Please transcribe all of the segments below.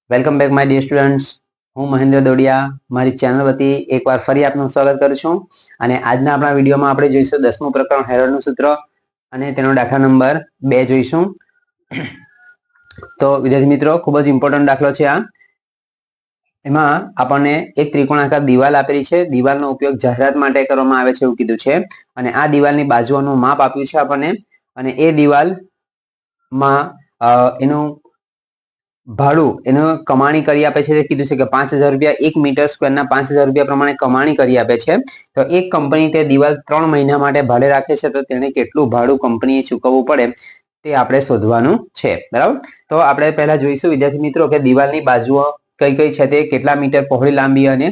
Welcome back my dear students. હું મહેન્દ્ર દોડિયા મારી channel વતી એકવાર ફરી આપનું સ્વાગત કરું છું. અને આજના આપણા વિડીયોમાં આપણે જોઈશું 10મું પ્રકરણ હેરોલ્ડનું સૂત્ર અને તેનો દાખલા નંબર 2 જોઈશું. તો વિદ્યાર્થી મિત્રો, ખૂબ જ ઇમ્પોર્ટન્ટ દાખલો છે આ. એમાં આપણને એક ત્રિકોણાકાર દિવાલ આપેલી છે. દિવાલનો ઉપયોગ જાહેરાત માટે કરવામાં આવે છે એવું કીધું છે. અને આ દિવાલની બાજુઓનું માપ આપ્યું છે આપણને. અને એ દિવાલમાં એનું ભાડું એનો કમાણી કરી આપે છે. કીધું છે કે 5000 રૂપિયા 1 મીટર સ્ક્વેરના 5000 રૂપિયા પ્રમાણે કમાણી કરી આપે છે. તો એક કંપની તે દિવાલ 3 મહિના માટે ભાડે રાખે છે, તો તેને કેટલું ભાડું કંપનીએ ચૂકવવું પડે તે આપણે શોધવાનું છે. બરાબર. તો આપણે પહેલા જોઈશું વિદ્યાર્થી મિત્રો કે દિવાલની બાજુઓ કઈ કઈ છે, તે કેટલા મીટર પહોળી, લાંબી અને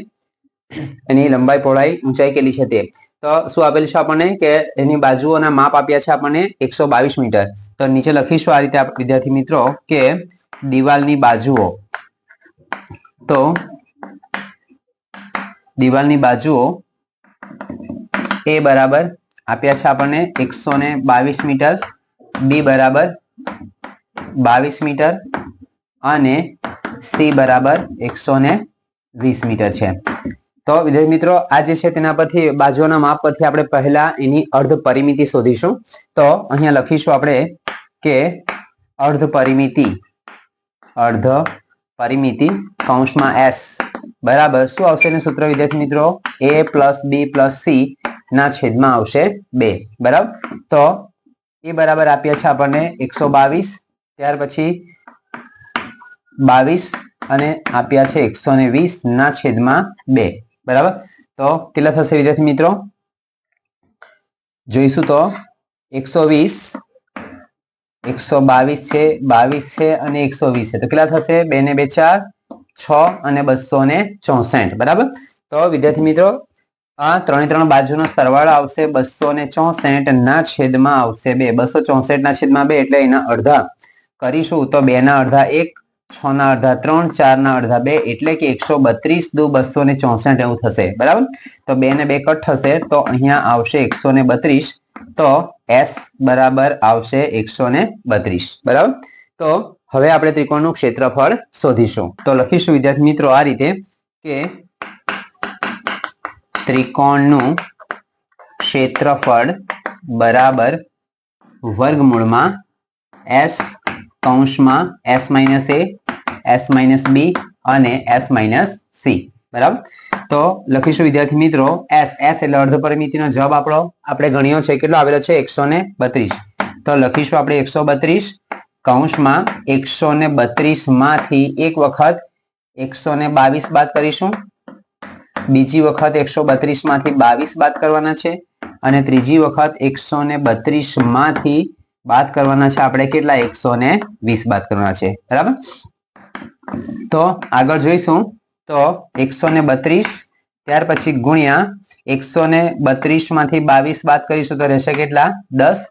એની લંબાઈ, પહોળાઈ, ઊંચાઈ કેટલી છે તે. તો શું આપેલ છે આપણને કે એની બાજુઓના માપ આપ્યા છે આપણને 122 મીટર. તો નીચે લખીશું આ રીતે વિદ્યાર્થી મિત્રો કે દિવાલની બાજુઓ, તો દિવાલની બાજુઓ એ બરાબર આપ્યા છે આપણને 122 મીટર, બી બરાબર 22 મીટર અને સી બરાબર 120 મીટર છે. તો વિદ્યાર્થી મિત્રો, આ જે છે તેના પરથી બાજુઓના માપ પરથી આપણે પહેલા એની અર્ધ પરિમિતિ શોધીશું. તો અહીંયા લખીશું આપણે કે અર્ધ પરિમિતિ કૌંસમાં s બરાબર શું આવશે એનું સૂત્ર વિદ્યાર્થી મિત્રો? a plus B plus C ના છેદમાં આવશે 2. બરાબર. તો એ બરાબર આપ્યા છે આપણને 122, ત્યાર પછી 22 અને આપ્યા છે 120 ના છેદમાં 2. બરાબર. તો કેટલા થશે વિદ્યાર્થી મિત્રો? જોઈશું તો 120, 122 છે, 22 છે અને 120 છે. તો કેટલા થશે? 2 ને 2 4, 6 અને 264. બરાબર. તો વિદ્યાર્થી મિત્રો, આ ત્રણે બાજુનો સરવાળો આવશે 264 ના છેદમાં આવશે 2. 264 ના છેદમાં 2 એટલે એના અડધા કરીશું તો 2 ના અડધા 1, 6 ના અડધા 3, 4 ના અડધા 2 એટલે કે 132 દુ 264 એવું થશે. બરાબર. તો 2 ને 2 કટ થશે તો અહીંયા આવશે 132. તો s બરાબર આવશે 132. બરાબર. તો હવે આપણે ત્રિકોણનું ક્ષેત્રફળ શોધીશું. તો લખીશું વિદ્યાર્થી મિત્રો આ રીતે કે ત્રિકોણનું ક્ષેત્રફળ બરાબર વર્ગમૂળમાં s કૌંસમાં s minus a, s minus b અને s માઇનસ c. બરાબર. તો લખીશું વિદ્યાર્થી મિત્રો s એટલે અર્ધ પરિમિતિનો જવાબ આપણે ગણ્યો છે. કેટલો આવેલો છે? 132. તો લખીશું આપણે 132 કૌંસમાં 132 માંથી એક વખત 122 બાદ કરીશું, બીજી વખત 132 માંથી 22 બાદ કરવાના છે અને ત્રીજી વખત 132 માંથી બાદ કરવાના છે આપણે કેટલા? 120 બાદ કરવાના છે. બરાબર. તો આગળ જોઈશું તો 132 ત્યાર પછી ગુણ્યા 132 માંથી 22 બાદ કરીશું તો રહેશે કેટલા? 10.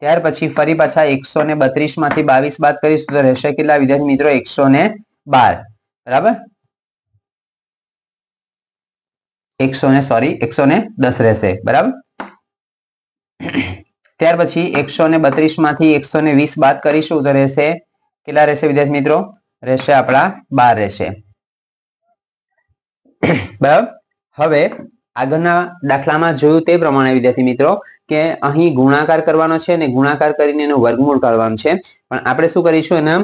ત્યાર પછી ફરી પાછા 132 માંથી 22 બાદ કરીશું તો રહેશે કેટલા વિદ્યાર્થી મિત્રો? 112. બરાબર. 110 રહેશે. બરાબર. ત્યાર પછી 132 માંથી 120 બાદ કરીશું તો રહેશે કેટલા રહેશે વિદ્યાર્થી મિત્રો? રહેશે આપણા 12 રહેશે. બરાબર. હવે આગળના દાખલામાં જોયું તે પ્રમાણે વિદ્યાર્થી મિત્રો કે અહીં ગુણાકાર કરવાનો છે અને ગુણાકાર કરીને એનું વર્ગમૂળ કાઢવાનું છે. પણ આપણે શું કરીશું? એના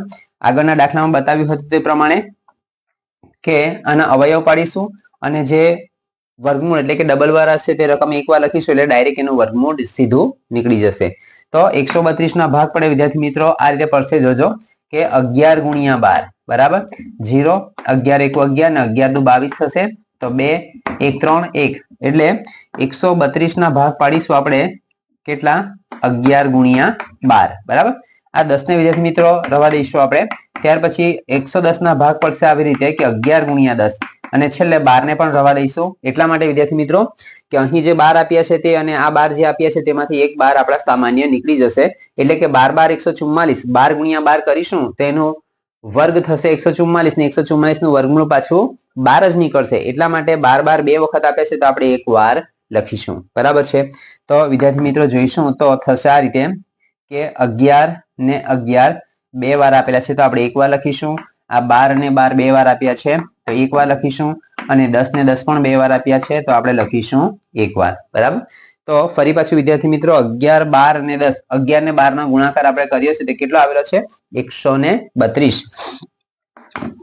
આગળના દાખલામાં બતાવ્યું હતું તે પ્રમાણે કે આના અવયવ પાડીશું અને જે વર્ગમૂળ એટલે કે ડબલ વાર હશે તે રકમ એકવાર લખીશું એટલે ડાયરેક્ટ એનું વર્ગમૂળ સીધું નીકળી જશે. તો 132 ના ભાગ પડે વિદ્યાર્થી મિત્રો આ રીતે પડશે. જોજો કે 11 ગુણ્યા 12 બરાબર 0, 11 1 11 ને 11 દુ 22 થશે. તો 2 1 3 1 એટલે 132 ના ભાગ પાડીશું આપણે કેટલા? 11 ગુણ્યા 12. બરાબર. આ 10 ને વિદ્યાર્થી મિત્રો રવા દઈશું આપણે. ત્યાર પછી 110 ના ભાગ પડશે આવી રીતે કે 11 ગુણ્યા 10 અને છેલ્લે 12 ને પણ રવા દઈશું. એટલા માટે વિદ્યાર્થી મિત્રો કે અહીં જે 12 આપ્યા છે તે અને આ 12 જે આપ્યા છે તેમાંથી એક 12 આપણા સામાન્ય નીકળી જશે. એટલે કે 12 12 144, 12 ગુણ્યા 12 કરીશું તો એનો વર્ગ થશે 144 ને 144 નું વર્ગમૂળ પાછું 12 જ નીકળશે. એટલા માટે 12 12 બે વખત આપ્યા છે તો આપણે એક વાર લખીશું. બરાબર છે. તો વિદ્યાર્થી મિત્રો જોઈશું તો થશે આ રીતે કે 11 ને 11 બે વાર આપેલા છે તો આપણે એક વાર લખીશું આ 12 ને 12 બે વાર આપ્યા છે તો એક વાર લખીશું અને 10 ને 10 પણ બે વાર આપ્યા છે તો આપણે લખીશું એક વાર બરાબર। તો ફરી પાછું વિદ્યાર્થી મિત્રો 11 12 અને 10 11 ને 12 નો ગુણાકાર આપણે કર્યો છે તે કેટલો આવેલો છે 132।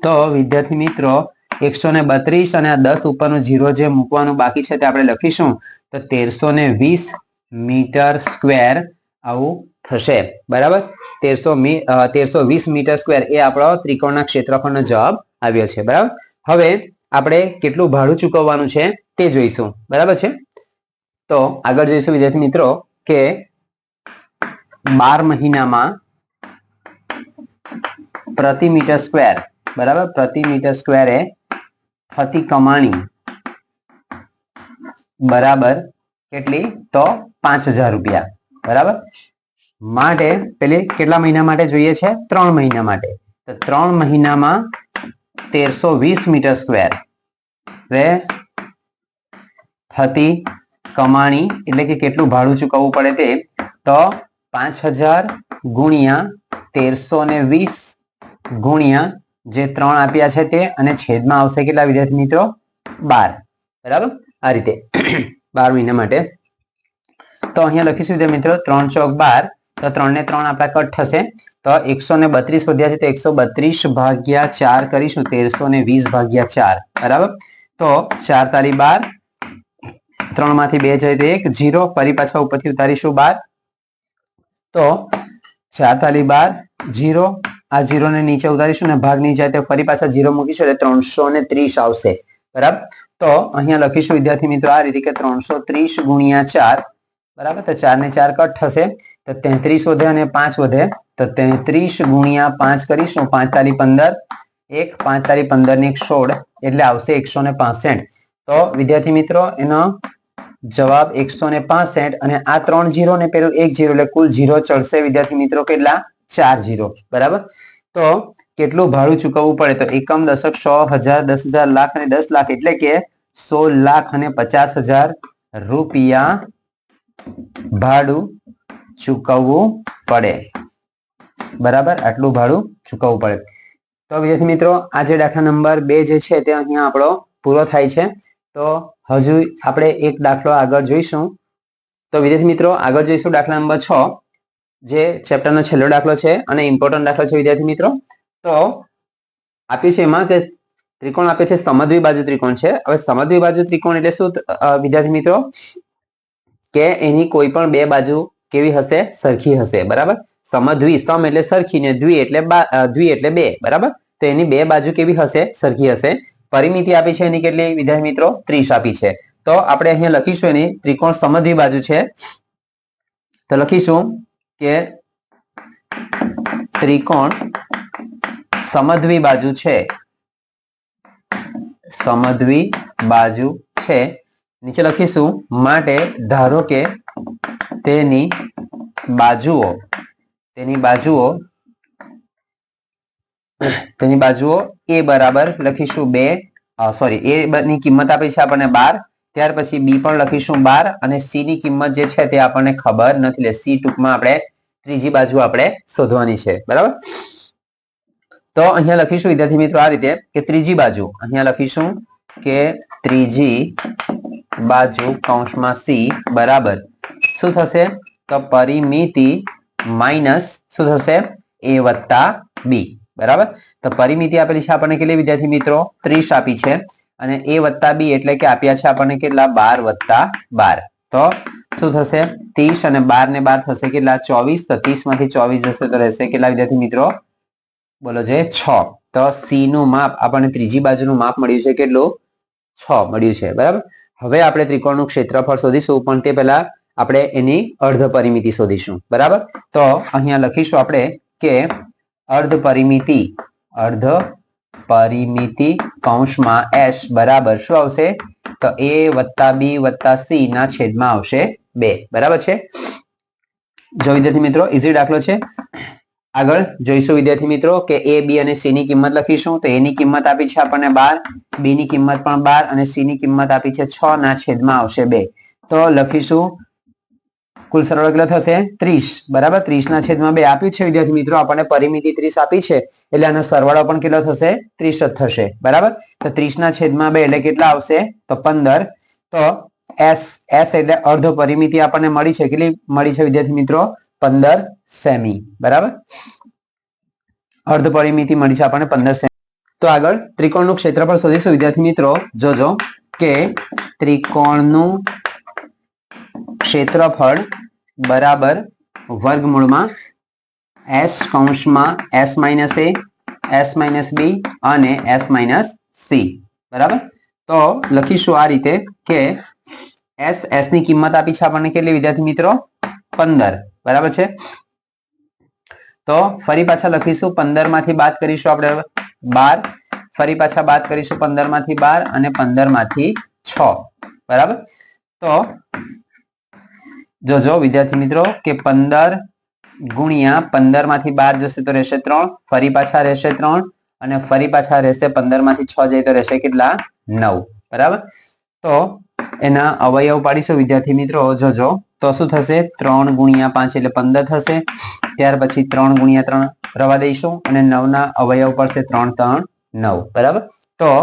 તો વિદ્યાર્થી મિત્રો 132 અને આ 10 ઉપરનું 0 જે મૂકવાનું બાકી છે તે આપણે લખીશું તો 1320 મીટર સ્ક્વેર આવું થશે બરાબર। 1320 મીટર સ્ક્વેર એ આપણો ત્રિકોણના ક્ષેત્રફળનો જવાબ આવ્યો છે બરાબર। હવે આપણે કેટલું ભાડું ચૂકવવાનું છે તે જોઈશું બરાબર છે। તો આગળ જોઈશું વિદ્યાર્થી મિત્રો કે 12 મહિનામાં પ્રતિ મીટર સ્ક્વેર બરાબર પ્રતિ મીટર સ્ક્વેરે થતી કમાણી બરાબર કેટલી તો 5000 રૂપિયા બરાબર। માટે પેલે કેટલા મહિના માટે જોઈએ છે 3 મહિના માટે તો 3 મહિનામાં 1320 મીટર સ્ક્વેર રે થતી કમાણી એટલે કે કેટલું ભાડું ચૂકવવું પડે તે તો 5000 ગુણ્યા 1320 ગુણ્યા જે 3 આપ્યા છે તે અને છેદમાં આવશે કેટલા વિદ્યાર્થી મિત્રો 12 બરાબર। આ રીતે 12 મહિના માટે તો અહીંયા લખીશું વિદ્યાર્થી મિત્રો 3 ચોક 12 તો 3 ને 3 આપણા કટ થશે તો 132 વધ્યા છે તો 132 ભાગ્યા 4 કરીશું 1320 ભાગ્યા 4 બરાબર। તો 4 તારી 12 3 માંથી 2 જાય તો 1 0 ફરી પાછા ઉપરથી ઉતારીશું 12 તો 4 તારી 12 0 આ 0 ને નીચે ઉતારીશું ને ભાગ ની જાય તો ફરી પાછા 0 મૂકીશું એટલે 330 આવશે બરાબર। તો અહીંયા લખીશું વિદ્યાર્થી મિત્રો આ રીતે કે 330 ગુણ્યા 4 બરાબર તો 4 ને 4 કટ થશે તો 33 વધે અને 5 વધે તો 33 ગુણ્યા 5 કરીશું 5 તારી 15 1 5 તારી 15 ને 1 16 એટલે આવશે 165। તો વિદ્યાર્થી મિત્રો એનો જવાબ 165 અને આ 3 0 ને પેલું 1 0 એટલે કુલ 0 ચડશે વિદ્યાર્થી મિત્રો કેટલા 4 0 બરાબર। તો કેટલું ભાડું ચૂકવવું પડે તો એકમ દશક 100 1000 10,000 લાખ અને 10 લાખ એટલે કે 16,50,000 રૂપિયા ભાડું ચૂકવવું પડે બરાબર। આટલું ભાડું ચૂકવવું પડે। તો વિદ્યાર્થી મિત્રો આ જે દાખલા નંબર 2 જે છે તે અહીંયા આપણો પૂરો થાય છે। તો હજુ આપણે એક દાખલો આગળ જોઈશું તો વિદ્યાર્થી મિત્રો આગળ જોઈશું દાખલા નંબર 6 જે ચેપ્ટરનો છેલ્લો દાખલો છે અને ઇમ્પોર્ટન્ટ દાખલો છે વિદ્યાર્થી મિત્રો। તો આપ્યું છે એમાં કે ત્રિકોણ આપે છે સમદ્વિ બાજુ ત્રિકોણ છે। હવે સમદ્વિ બાજુ ત્રિકોણ એટલે શું વિદ્યાર્થી મિત્રો કે એની કોઈ પણ બે બાજુ કેવી હશે સરખી હશે બરાબર। સમદ્વિ સમ એટલે સરખી ને દ્વિ એટલે બે બરાબર। તો એની બે બાજુ કેવી હશે સરખી હશે। પરિમિતિ આપી છે એની કેટલી વિદ્યાર્થી મિત્રો 30 આપી છે। તો આપણે અહીંયા લખીશું એની ત્રિકોણ સમદ્વિ બાજુ છે તો લખીશું કે ત્રિકોણ સમદ્વિ બાજુ છે સમદ્વિ બાજુ છે નીચે લખીશું માટે ધારો કે તેની બાજુઓ a બરાબર લખીશું 2 સોરી a ની કિંમત આપી છે આપણને 12 ત્યાર પછી b પણ લખીશું 12 અને c ની કિંમત જે છે તે આપણને ખબર નથી એટલે c ટૂંકમાં આપણે ત્રીજી બાજુ આપણે શોધવાની છે બરાબર। તો અહીંયા લખીશું વિદ્યાર્થી મિત્રો આ રીતે કે ત્રીજી બાજુ અહીંયા લખીશું કે ત્રીજી બાજુ કૌંસમાં c બરાબર શું થશે તો પરિમિતિ માઈનસ શું થશે a વત્તા b બરાબર। તો પરિમિતિ આપેલી છે આપણને કેટલી વિદ્યાર્થી મિત્રો 30 આપી છે અને a વત્તા b એટલે કે આપ્યા છે આપણને કેટલા 12 વત્તા 12 તો શું થશે 30 અને 12 ને 12 થશે કેટલા 24 તો 30 માંથી 24 જશે તો રહેશે કેટલા વિદ્યાર્થી મિત્રો બોલો છે 6 તો c નું માપ આપણને ત્રીજી બાજુનું માપ મળ્યું છે કેટલું 6 મળ્યું છે બરાબર। હવે આપણે ત્રિકોણનું ક્ષેત્રફળ શોધીશું પણ તે પહેલા આપણે એની અર્ધ પરિમિતિ શોધીશું બરાબર। તો અહીંયા લખીશું આપણે કે અર્ધ પરિમિતિ કૌંસમાં s બરાબર શું આવશે તો a વત્તા b વત્તા c ના છેદમાં આવશે 2 બરાબર છે। જો વિદ્યાર્થી મિત્રો ઈઝી દાખલો છે। આગળ જોઈશું વિદ્યાર્થી મિત્રો કે a b અને c ની કિંમત લખીશું તો a ની કિંમત આપી છે આપણને 12 b ની કિંમત પણ 12 અને c ની કિંમત આપી છે 6 ના છેદમાં આવશે 2 તો લખીશું કુલ સરવાળો કેટલો થશે 30 બરાબર 30 ના છેદમાં 2 આપ્યું છે વિદ્યાર્થી મિત્રો આપણને પરિમિતિ 30 આપી છે એટલે આનો સરવાળો પણ કેટલો થશે 30 જ થશે બરાબર તો 30 ના છેદમાં 2 એટલે કેટલા આવશે તો 15 તો s એટલે અર્ધ પરિમિતિ આપણને મળી છે કેટલી મળી છે વિદ્યાર્થી મિત્રો 15 સેમી બરાબર અર્ધ પરિમિતિ મળી છે આપણને 15 સેમી તો આગળ ત્રિકોણનું ક્ષેત્રફળ શોધીશું વિદ્યાર્થી મિત્રો જોજો કે ત્રિકોણનું ક્ષેત્રફળ બરાબર વર્ગમૂળમાં s કૌંસમાં s minus a s minus b અને s માઇનસ c બરાબર તો લખીશું આ રીતે કે s ની કિંમત આપી છે આપણને કેટલી વિદ્યાર્થી મિત્રો 15 બરાબર છે તો ફરી પાછા લખીશું 15 માંથી બાદ કરીશું આપણે 12 ફરી પાછા બાદ કરીશું 15 માંથી 12 અને 15 માંથી 6 બરાબર તો જોજો વિદ્યાર્થી મિત્રો કે 15 ગુણ્યા 15 માંથી 12 જશે તો રહેશે 3 ફરી પાછા રહેશે 3 અને ફરી પાછા રહેશે 15 માંથી 6 જાય તો રહેશે કેટલા 9 બરાબર તો એના અવયવ પાડીશું વિદ્યાર્થી મિત્રો જોજો તો શું થશે 3 ગુણ્યા 5 એટલે 15 થશે ત્યાર પછી 3 ગુણ્યા 3 રવા દઈશું અને 9 ના અવયવ પડશે 3 3 9 બરાબર તો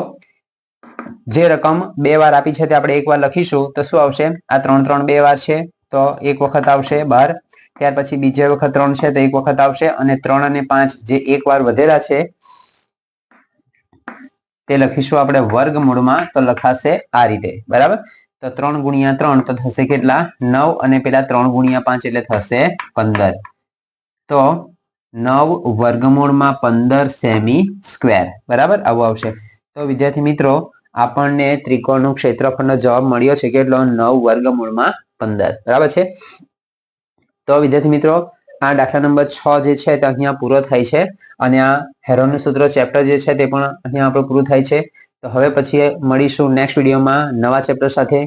જે રકમ બે વાર આપી છે તે આપણે એક વાર લખીશું તો શું આવશે આ 3 3 બે વાર છે તો એક વખત આવશે 12 ત્યાર પછી બીજા વખત 3 છે તો એક વખત આવશે અને 3 અને 5 જે એક વાર વધેલા છે તે લખીશું આપણે વર્ગમૂળમાં તો લખાશે આ રીતે બરાબર તો 3 ગુણ્યા 3 તો થશે કેટલા 9 અને પેલા 3 ગુણ્યા 5 એટલે થશે 15 તો 9 વર્ગમૂળમાં 15 સેમી સ્ક્વેર બરાબર આવું આવશે તો વિદ્યાર્થી મિત્રો આપણને ત્રિકોણનું ક્ષેત્રફળનો જવાબ મળ્યો છે કેટલો 9 વર્ગમૂળમાં 15 બરાબર છે તો વિદ્યાર્થી મિત્રો આ દાખલા નંબર 6 જે છે તે અહીંયા પૂરો થાય છે અને આ હેરોનનું સૂત્ર ચેપ્ટર જે છે તે પણ અહીંયા આપણું પૂરું થાય છે તો હવે પછી મળીશું નેક્સ્ટ વિડીયોમાં નવા ચેપ્ટર સાથે